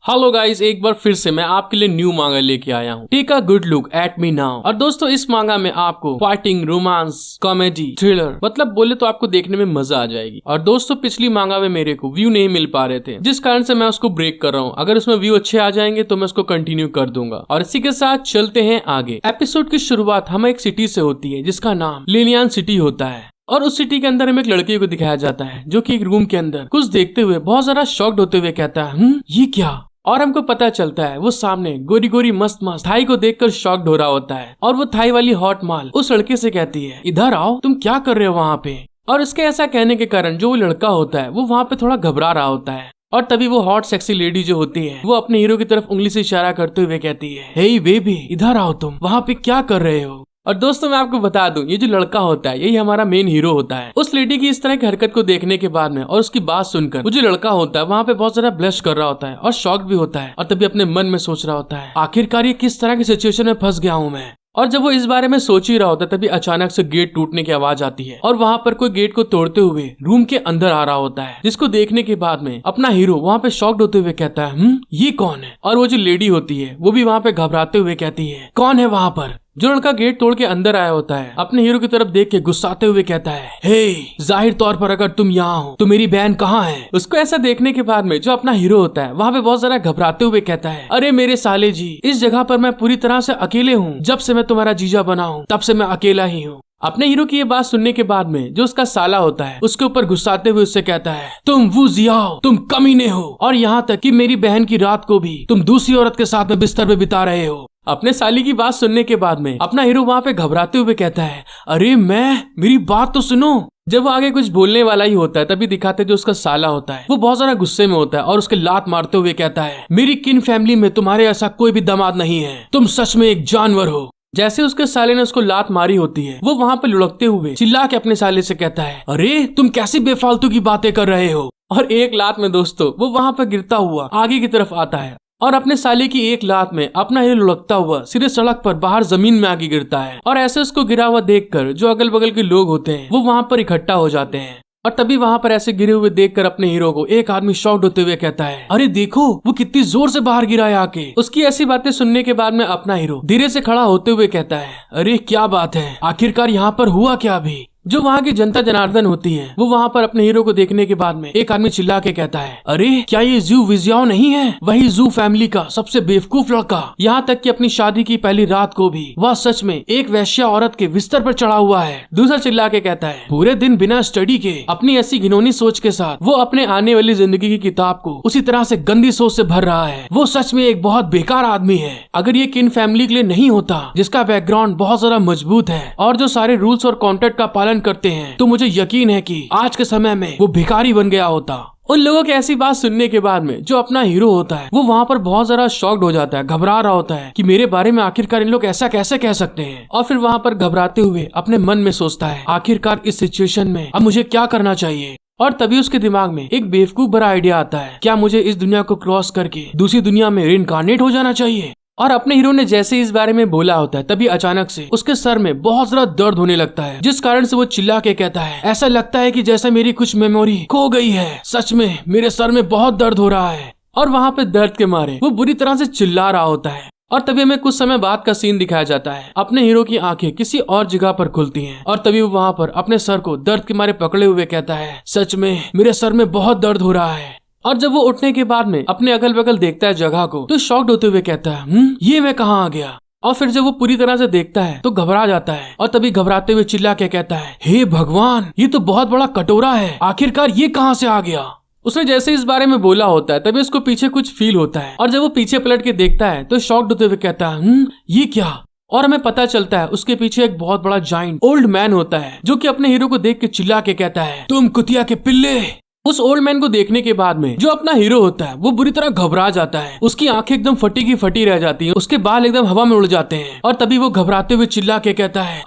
Hello guys, एक बार फिर से मैं आपके लिए न्यू मांगा लेके आया हूँ। Take a good look at me now. और दोस्तों, इस मांगा में आपको फाइटिंग, रोमांस, कॉमेडी, थ्रिलर, मतलब बोले तो आपको देखने में मजा आ जाएगी। और दोस्तों, पिछली मांगा में मेरे को व्यू नहीं मिल पा रहे थे, जिस कारण से मैं उसको ब्रेक कर रहा हूँ। अगर उसमें व्यू अच्छे आ जाएंगे तो मैं उसको कंटिन्यू कर दूंगा। और इसी के साथ चलते हैं आगे। एपिसोड की शुरुआत हमें एक सिटी से होती है जिसका नाम लिलियन सिटी होता है। और उस सिटी के अंदर हमें एक लड़के को दिखाया जाता है जो कि एक रूम के अंदर कुछ देखते हुए बहुत ज्यादा शॉक्ड होते हुए कहता है, ये क्या? और हमको पता चलता है वो सामने गोरी गोरी मस्त मस्त थाई को देखकर शॉक्ड हो रहा होता है। और वो थाई वाली हॉट माल उस लड़के से कहती है, इधर आओ, तुम क्या कर रहे हो वहाँ पे? और इसके ऐसा कहने के कारण जो वो लड़का होता है वो वहाँ पे थोड़ा घबरा रहा होता है। और तभी वो हॉट सेक्सी लेडी जो होती है वो अपने हीरो की तरफ उंगली से इशारा करते हुए कहती है, हे बेबी, इधर आओ, तुम वहाँ पे क्या कर रहे हो? और दोस्तों, मैं आपको बता दूं, ये जो लड़का होता है यही हमारा मेन हीरो होता है। उस लेडी की इस तरह की हरकत को देखने के बाद में और उसकी बात सुनकर वो जो लड़का होता है वहाँ पे बहुत ज्यादा ब्लश कर रहा होता है और शॉक भी होता है। और तभी अपने मन में सोच रहा होता है, आखिरकार ये किस तरह की सिचुएशन में फंस गया हूँ मैं। और जब वो इस बारे में सोच ही रहा होता है तभी अचानक से गेट टूटने की आवाज आती है और वहाँ पर कोई गेट को तोड़ते हुए रूम के अंदर आ रहा होता है, जिसको देखने के बाद में अपना हीरो वहाँ पे शॉक्ड होते हुए कहता है, ये कौन है? और वो जो लेडी होती है वो भी वहाँ पे घबराते हुए कहती है, कौन है वहाँ पर? जो लड़का गेट तोड़ के अंदर आया होता है अपने हीरो की तरफ देख के गुस्साते हुए कहता है, हे, जाहिर तौर पर अगर तुम यहाँ हो तो मेरी बहन कहाँ है? उसको ऐसा देखने के बाद में जो अपना हीरो होता है वहाँ पे बहुत ज्यादा घबराते हुए कहता है, अरे मेरे साले जी, इस जगह पर मैं पूरी तरह से अकेले हूँ। जब से मैं तुम्हारा जीजा बना हूँ तब से मैं अकेला ही हूँ। अपने हीरो की ये बात सुनने के बाद में जो उसका साला होता है उसके ऊपर गुस्साते हुए उससे कहता है, तुम वो जियाओ, तुम कमीने हो, और यहाँ तक कि मेरी बहन की रात को भी तुम दूसरी औरत के साथ में बिस्तर पे बिता रहे हो। अपने साली की बात सुनने के बाद में अपना हीरो वहाँ पे घबराते हुए कहता है, अरे मेरी बात तो सुनो। जब वो आगे कुछ बोलने वाला ही होता है तभी दिखाते जो उसका साला होता है वो बहुत ज्यादा गुस्से में होता है और उसके लात मारते हुए कहता है, मेरी किन फैमिली में तुम्हारे ऐसा कोई भी दामाद नहीं है, तुम सच में एक जानवर हो। जैसे उसके साले ने उसको लात मारी होती है वो वहाँ पे लुढ़कते हुए चिल्ला के अपने साले से कहता है, अरे तुम कैसी बेफालतू की बातें कर रहे हो? और एक लात में दोस्तों वो वहाँ पे गिरता हुआ आगे की तरफ आता है और अपने साले की एक लात में अपना हीरो लुढ़कता हुआ सीधे सड़क पर बाहर जमीन में आगे गिरता है। और ऐसे उसको गिरा हुआ देखकर जो अगल बगल के लोग होते हैं वो वहाँ पर इकट्ठा हो जाते हैं। और तभी वहाँ पर ऐसे गिरे हुए देखकर अपने हीरो को एक आदमी शॉक्ड होते हुए कहता है, अरे देखो, वो कितनी जोर से बाहर गिरा है आके। उसकी ऐसी बातें सुनने के बाद में अपना हीरो धीरे से खड़ा होते हुए कहता है, अरे क्या बात है, आखिरकार यहाँ पर हुआ क्या? अभी जो वहाँ की जनता जनार्दन होती है वो वहाँ पर अपने हीरो को देखने के बाद में एक आदमी चिल्ला के कहता है, अरे क्या ये जू विजियाओ नहीं है, वही जू फैमिली का सबसे बेवकूफ लड़का? यहाँ तक कि अपनी शादी की पहली रात को भी वह सच में एक वैश्या औरत के बिस्तर पर चढ़ा हुआ है। दूसरा चिल्ला के कहता है, पूरे दिन बिना स्टडी के अपनी ऐसी घिनौनी सोच के साथ वो अपने आने वाली जिंदगी की किताब को उसी तरह से गंदी सोच से भर रहा है। वो सच में एक बहुत बेकार आदमी है। अगर ये किन फैमिली के लिए नहीं होता जिसका बैकग्राउंड बहुत ज्यादा मजबूत है और जो सारे रूल्स और कॉन्ट्रैक्ट का पालन करते हैं, तो मुझे यकीन है कि आज के समय में वो भिखारी बन गया होता। उन लोगों की ऐसी बात सुनने के बाद में जो अपना हीरो होता है वो वहाँ पर बहुत ज्यादा शॉक्ड हो जाता है, घबरा रहा होता है कि मेरे बारे में आखिरकार इन लोग ऐसा कैसे कह सकते हैं। और फिर वहाँ पर घबराते हुए अपने मन में सोचता है, आखिरकार इस सिचुएशन में अब मुझे क्या करना चाहिए। और तभी उसके दिमाग में एक बेवकूफ भरा आइडिया आता है, क्या मुझे इस दुनिया को क्रॉस करके दूसरी दुनिया में रिइनकार्नेट हो जाना चाहिए? और अपने हीरो ने जैसे इस बारे में बोला होता है तभी अचानक से उसके सर में बहुत ज्यादा दर्द होने लगता है, जिस कारण से वो चिल्ला के कहता है, ऐसा लगता है कि जैसे मेरी कुछ मेमोरी खो गई है, सच में मेरे सर में बहुत दर्द हो रहा है। और वहाँ पे दर्द के मारे वो बुरी तरह से चिल्ला रहा होता है। और तभी हमें कुछ समय बाद का सीन दिखाया जाता है। अपने हीरो की आंखें किसी और जगह पर खुलती हैं और तभी वो वहाँ पर अपने सर को दर्द के मारे पकड़े हुए कहता है, सच में मेरे सर में बहुत दर्द हो रहा है। और जब वो उठने के बाद में अपने अगल बगल देखता है जगह को तो शॉक्ड होते हुए कहता है, ये मैं कहाँ आ गया? और फिर जब वो पूरी तरह से देखता है तो घबरा जाता है और तभी घबराते हुए चिल्ला के कहता है, हे भगवान, ये तो बहुत बड़ा कटोरा है, आखिरकार ये कहाँ से आ गया? उसने जैसे इस बारे में बोला होता है तभी उसको पीछे कुछ फील होता है और जब वो पीछे पलट के देखता है तो शॉक्ड होते हुए कहता है, ये क्या? और हमें पता चलता है उसके पीछे एक बहुत बड़ा जाइंट ओल्ड मैन होता है जो कि अपने हीरो को देख के चिल्ला के कहता है, तुम कुतिया के पिल्ले। उस ओल्ड मैन को देखने के बाद में जो अपना हीरो होता है वो बुरी तरह घबरा जाता है। उसकी आंखें एकदम फटी की फटी रह जाती हैं, उसके बाल एकदम हवा में उड़ जाते हैं और तभी वो घबराते हुए चिल्ला के कहता है,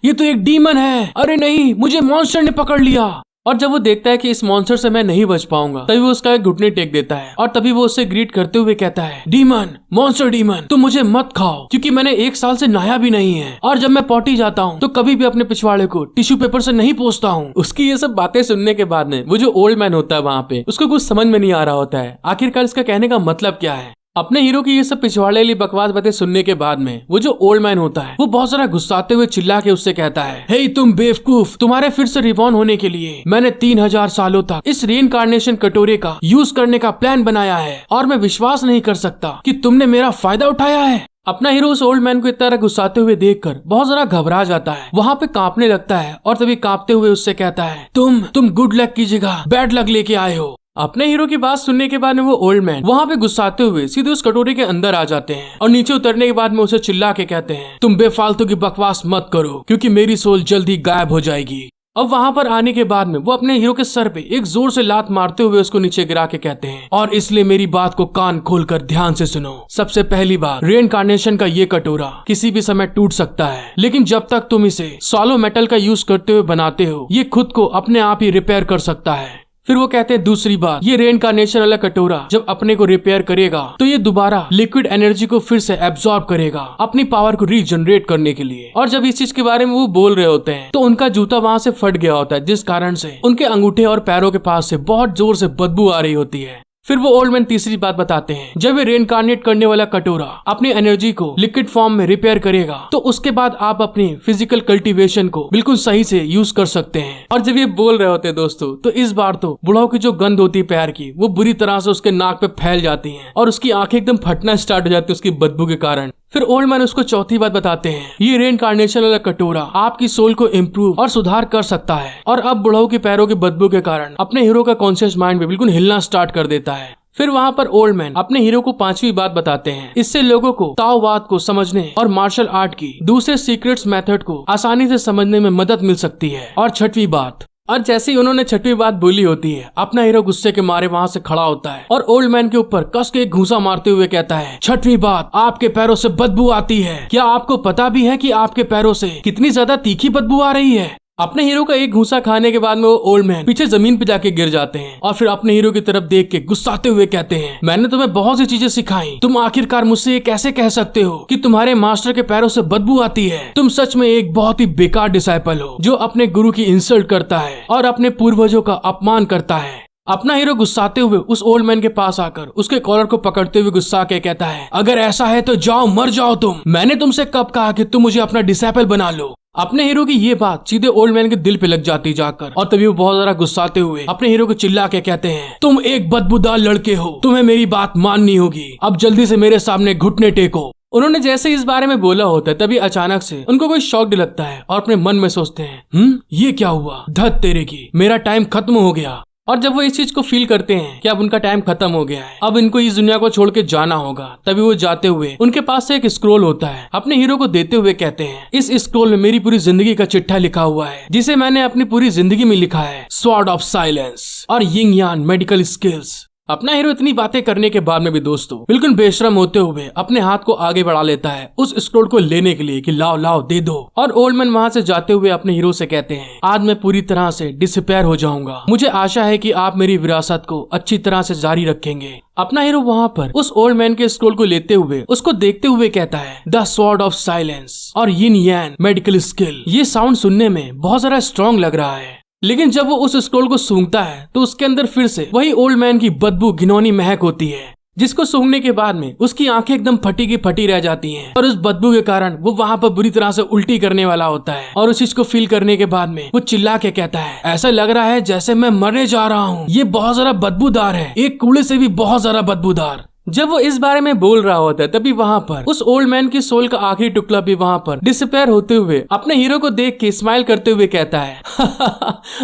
ये तो एक डीमन है, अरे नहीं, मुझे मॉन्स्टर ने पकड़ लिया। और जब वो देखता है कि इस मॉन्स्टर से मैं नहीं बच पाऊंगा, तभी वो उसका एक घुटने टेक देता है और तभी वो उससे ग्रीट करते हुए कहता है, डीमन, मॉन्स्टर डीमन, तुम मुझे मत खाओ क्योंकि मैंने 1 साल से नहाया भी नहीं है और जब मैं पॉटी जाता हूँ तो कभी भी अपने पिछवाड़े को टिश्यू पेपर से नहीं पोंछता हूँ। उसकी ये सब बातें सुनने के बाद में वो जो ओल्ड मैन होता है वहाँ पे उसको कुछ समझ में नहीं आ रहा होता है आखिरकार इसका कहने का मतलब क्या है। अपने हीरो की ये सब पिछवाड़े वाली बकवास बातें सुनने के बाद में वो जो ओल्ड मैन होता है वो बहुत सारा गुस्साते हुए चिल्ला के उससे कहता है, हे तुम बेवकूफ, तुम्हारे फिर से रिबॉर्न होने के लिए मैंने 3000 सालों तक इस रीइंकार्नेशन कटोरे का यूज करने का प्लान बनाया है और मैं विश्वास नहीं कर सकता कि तुमने मेरा फायदा उठाया है। अपना हीरो उस ओल्ड मैन को इतना तरह गुस्साते हुए देखकर बहुत जरा घबरा जाता है, वहाँ पे कांपने लगता है और तभी कांपते हुए उससे कहता है, तुम गुड लक की जगह बैड लक लेके आए हो। अपने हीरो की बात सुनने के बाद में वो ओल्ड मैन वहाँ पे गुस्साते हुए सीधे उस कटोरे के अंदर आ जाते हैं और नीचे उतरने के बाद में उसे चिल्ला के कहते हैं, तुम बेफालतू की बकवास मत करो क्योंकि मेरी सोल जल्दी गायब हो जाएगी। अब वहाँ पर आने के बाद में वो अपने हीरो के सर पे एक जोर से लात मारते हुए उसको नीचे गिरा के कहते हैं, और इसलिए मेरी बात को कान खोलकर ध्यान से सुनो। सबसे पहली बात, रीइंकार्नेशन का ये कटोरा किसी भी समय टूट सकता है, लेकिन जब तक तुम इसे सॉलो मेटल का यूज करते हुए बनाते हो ये खुद को अपने आप ही रिपेयर कर सकता है। फिर वो कहते हैं दूसरी बात, ये रीइंकार्नेशन वाला कटोरा जब अपने को रिपेयर करेगा तो ये दोबारा लिक्विड एनर्जी को फिर से एब्सॉर्ब करेगा अपनी पावर को रीजनरेट करने के लिए। और जब इस चीज के बारे में वो बोल रहे होते हैं तो उनका जूता वहाँ से फट गया होता है, जिस कारण से उनके अंगूठे और पैरों के पास से बहुत जोर से बदबू आ रही होती है। फिर वो ओल्ड मैन तीसरी बात बताते हैं, जब ये रीइंकार्नेट करने वाला कटोरा अपनी एनर्जी को लिक्विड फॉर्म में रिपेयर करेगा तो उसके बाद आप अपनी फिजिकल कल्टीवेशन को बिल्कुल सही से यूज कर सकते हैं। और जब ये बोल रहे होते हैं दोस्तों तो इस बार तो बुढ़ाओ की जो गंध होती है पैर की वो बुरी तरह से उसके नाक पे फैल जाती है और उसकी आंखें एकदम फटना स्टार्ट हो जाती है उसकी बदबू के कारण। फिर ओल्ड मैन उसको चौथी बात बताते हैं, ये रीइंकार्नेशन वाला कटोरा आपकी सोल को इम्प्रूव और सुधार कर सकता है और अब बुढ़ाओ के पैरों की बदबू के कारण अपने हीरो का कॉन्शियस माइंड भी बिल्कुल हिलना स्टार्ट कर देता है। फिर वहाँ पर ओल्ड मैन अपने हीरो को पांचवी बात बताते हैं, इससे लोगों को ताओवाद को समझने और मार्शल आर्ट की दूसरे सीक्रेट्स मेथड को आसानी से समझने में मदद मिल सकती है। और छठवीं बात, और जैसे ही उन्होंने छठवीं बात बोली होती है अपना हीरो गुस्से के मारे वहाँ से खड़ा होता है और ओल्ड मैन के ऊपर कस के एक घूंसा मारते हुए कहता है, छठवीं बात, आपके पैरों से बदबू आती है। क्या आपको पता भी है कि आपके पैरों से कितनी ज्यादा तीखी बदबू आ रही है? अपने हीरो का एक घूंसा खाने के बाद में वो ओल्ड मैन पीछे जमीन पे जाके गिर जाते हैं और फिर अपने हीरो की तरफ देख के गुस्साते हुए कहते हैं, मैंने तुम्हें बहुत सी चीजें सिखाई, तुम आखिरकार मुझसे ये कैसे कह सकते हो कि तुम्हारे मास्टर के पैरों से बदबू आती है? तुम सच में एक बहुत ही बेकार डिसाइपल हो जो अपने गुरु की इंसल्ट करता है और अपने पूर्वजों का अपमान करता है। अपना हीरो गुस्साते हुए उस ओल्ड मैन के पास आकर उसके कॉलर को पकड़ते हुए गुस्सा के कहता है, अगर ऐसा है तो जाओ, मर जाओ तुम। मैंने तुमसे कब कहा कि तुम मुझे अपना डिसाइपल बना लो? अपने हीरो की ये बात सीधे ओल्ड मैन के दिल पे लग जाती जाकर और तभी वो बहुत ज्यादा गुस्साते हुए अपने हीरो को चिल्ला के कहते हैं, तुम एक बदबूदार लड़के हो, तुम्हें मेरी बात माननी होगी, अब जल्दी से मेरे सामने घुटने टेको। उन्होंने जैसे इस बारे में बोला होता है तभी अचानक से उनको कोई शॉक लगता है और अपने मन में सोचते हैं, ये क्या हुआ, धत तेरे की, मेरा टाइम खत्म हो गया। और जब वो इस चीज को फील करते हैं कि अब उनका टाइम खत्म हो गया है, अब इनको इस दुनिया को छोड़ के जाना होगा, तभी वो जाते हुए उनके पास से एक स्क्रोल होता है, अपने हीरो को देते हुए कहते हैं, इस स्क्रोल में मेरी पूरी जिंदगी का चिट्ठा लिखा हुआ है जिसे मैंने अपनी पूरी जिंदगी में लिखा है, स्वॉर्ड ऑफ साइलेंस और यिंग यांग मेडिकल स्किल्स। अपना हीरो इतनी बातें करने के बाद में भी दोस्तों बिल्कुल बेशरम होते हुए अपने हाथ को आगे बढ़ा लेता है उस स्क्रोल को लेने के लिए कि लाओ लाओ दे दो। और ओल्ड मैन वहाँ से जाते हुए अपने हीरो से कहते हैं, आज मैं पूरी तरह से डिसअपीयर हो जाऊंगा, मुझे आशा है कि आप मेरी विरासत को अच्छी तरह से जारी रखेंगे। अपना हीरो वहाँ पर उस ओल्ड मैन के स्क्रोल को लेते हुए उसको देखते हुए कहता है, द स्वॉर्ड ऑफ साइलेंस और यिन यांग मेडिकल स्किल। ये साउंड सुनने में बहुत ज्यादा स्ट्रॉन्ग लग रहा है, लेकिन जब वो उस स्क्रोल को सूंघता है तो उसके अंदर फिर से वही ओल्ड मैन की बदबू घिनौनी महक होती है, जिसको सूंघने के बाद में उसकी आंखें एकदम फटी की फटी रह जाती हैं और उस बदबू के कारण वो वहाँ पर बुरी तरह से उल्टी करने वाला होता है। और उस चीज को फील करने के बाद में वो चिल्ला के कहता है, ऐसा लग रहा है जैसे मैं मरने जा रहा हूँ, ये बहुत ज्यादा बदबूदार है, एक कूड़े से भी बहुत ज्यादा बदबूदार। जब वो इस बारे में बोल रहा होता है तभी वहाँ पर उस ओल्ड मैन की सोल का आखिरी टुकड़ा भी वहाँ पर डिसअपीयर होते हुए अपने हीरो को देख के स्माइल करते हुए कहता है,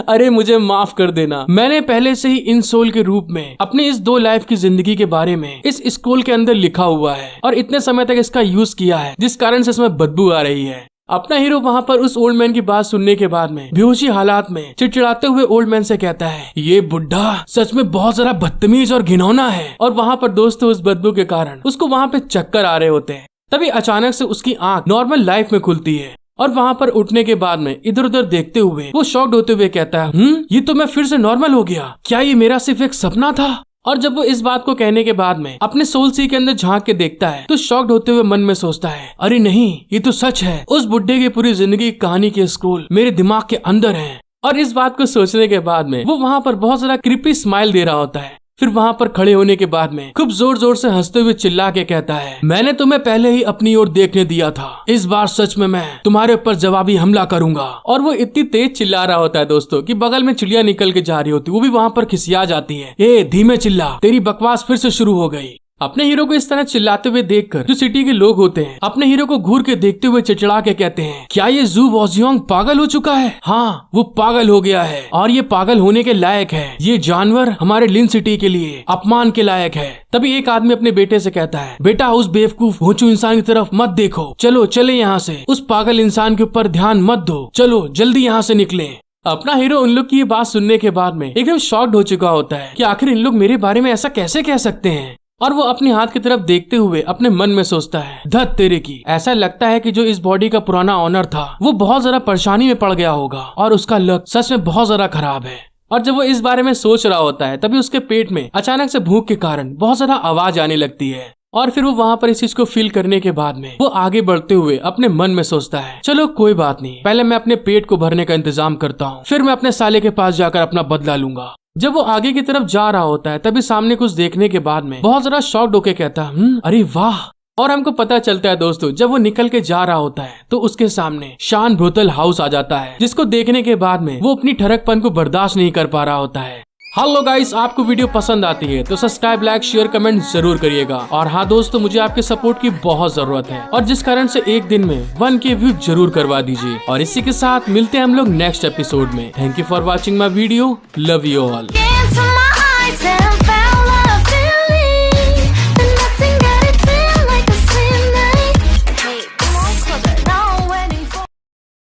अरे मुझे माफ कर देना, मैंने पहले से ही इन सोल के रूप में अपनी इस 2 लाइफ की जिंदगी के बारे में इस स्क्रोल के अंदर लिखा हुआ है और इतने समय तक इसका यूज किया है जिस कारण से इसमें बदबू आ रही है। अपना हीरो वहाँ पर उस ओल्ड मैन की बात सुनने के बाद में बेहोशी हालात में चिड़चिड़ाते हुए ओल्ड मैन से कहता है, ये बुढ़ा सच में बहुत ज्यादा बदतमीज और घिनौना है। और वहाँ पर दोस्तों उस बदबू के कारण उसको वहाँ पे चक्कर आ रहे होते हैं। तभी अचानक से उसकी आंख नॉर्मल लाइफ में खुलती है और वहाँ पर उठने के बाद में इधर उधर देखते हुए वो शॉक्ड होते हुए कहता है, ये तो मैं फिर से नॉर्मल हो गया, क्या ये मेरा सिर्फ एक सपना था? और जब वो इस बात को कहने के बाद में अपने सोल सी के अंदर झांक के देखता है तो शॉक्ड होते हुए मन में सोचता है, अरे नहीं, ये तो सच है। उस बुड्ढे की पूरी जिंदगी की कहानी के स्क्रोल मेरे दिमाग के अंदर है। और इस बात को सोचने के बाद में वो वहाँ पर बहुत सारा क्रीपी स्माइल दे रहा होता है। फिर वहाँ पर खड़े होने के बाद में खूब जोर जोर से हंसते हुए चिल्ला के कहता है, मैंने तुम्हें पहले ही अपनी ओर देखने दिया था, इस बार सच में मैं तुम्हारे ऊपर जवाबी हमला करूंगा। और वो इतनी तेज चिल्ला रहा होता है दोस्तों कि बगल में चिड़िया निकल के जा रही होती, वो भी वहाँ पर खिसिया जाती है, ए धीमे चिल्ला, तेरी बकवास फिर से शुरू हो गई। अपने हीरो को इस तरह चिल्लाते हुए देखकर जो सिटी के लोग होते हैं अपने हीरो को घूर के देखते हुए चिड़चिड़ा के कहते हैं, क्या ये जू वॉजियोंग पागल हो चुका है? हाँ, वो पागल हो गया है और ये पागल होने के लायक है। ये जानवर हमारे लिन सिटी के लिए अपमान के लायक है। तभी एक आदमी अपने बेटे से कहता है, बेटा उस बेवकूफ होचू इंसान की तरफ मत देखो, चलो चले यहाँ से, उस पागल इंसान के ऊपर ध्यान मत दो, चलो जल्दी यहाँ से निकले। अपना हीरो उन लोग की ये बात सुनने के बाद में एकदम शॉक्ड हो चुका होता है कि आखिर इन लोग मेरे बारे में ऐसा कैसे कह सकते हैं। और वो अपने हाथ की तरफ देखते हुए अपने मन में सोचता है, धत तेरे की, ऐसा लगता है कि जो इस बॉडी का पुराना ऑनर था वो बहुत ज्यादा परेशानी में पड़ गया होगा और उसका लक सच में बहुत ज्यादा खराब है। और जब वो इस बारे में सोच रहा होता है तभी उसके पेट में अचानक से भूख के कारण बहुत ज्यादा आवाज आने लगती है। और फिर वो वहाँ पर इस चीज को फील करने के बाद में वो आगे बढ़ते हुए अपने मन में सोचता है, चलो कोई बात नहीं, पहले मैं अपने पेट को भरने का इंतजाम करता हूँ, फिर मैं अपने साले के पास जाकर अपना बदला लूंगा। जब वो आगे की तरफ जा रहा होता है तभी सामने कुछ देखने के बाद में बहुत ज्यादा शॉक्ड होके कहता है, अरे वाह। और हमको पता चलता है दोस्तों जब वो निकल के जा रहा होता है तो उसके सामने शान ब्रोथल हाउस आ जाता है, जिसको देखने के बाद में वो अपनी ठरकपन को बर्दाश्त नहीं कर पा रहा होता है। हेलो गाइस, आपको वीडियो पसंद आती है तो सब्सक्राइब, लाइक, शेयर, कमेंट जरूर करिएगा। और हाँ दोस्तों, मुझे आपके सपोर्ट की बहुत जरूरत है और जिस कारण से एक दिन में 1K व्यू जरूर करवा दीजिए। और इसी के साथ मिलते हैं हम लोग नेक्स्ट एपिसोड में। Thank you for watching my video, love you all.